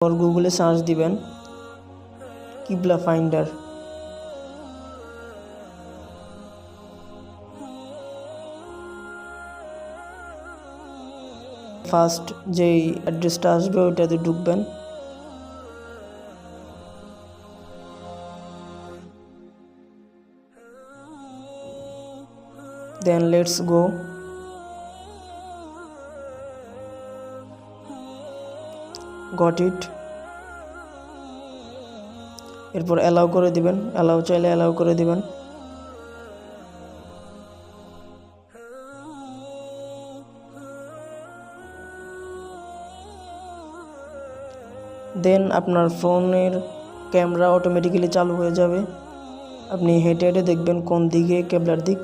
और গুগলে সার্চ দিবেন কিবলা ফাইন্ডার। ফার্স্ট যেই অ্যাড্রেসটা আসবে ওইটাতে ঢুকবেন। Then let's go. Got it. এরপর অ্যালাউ করে দিবেন, অ্যালাউ চাইলে অ্যালাউ করে দিবেন। দেন আপনার ফোনের ক্যামেরা অটোমেটিক্যালি চালু হয়ে যাবে। আপনি হেঁটে হেঁটে দেখবেন কোন দিকে কেবলার দিক।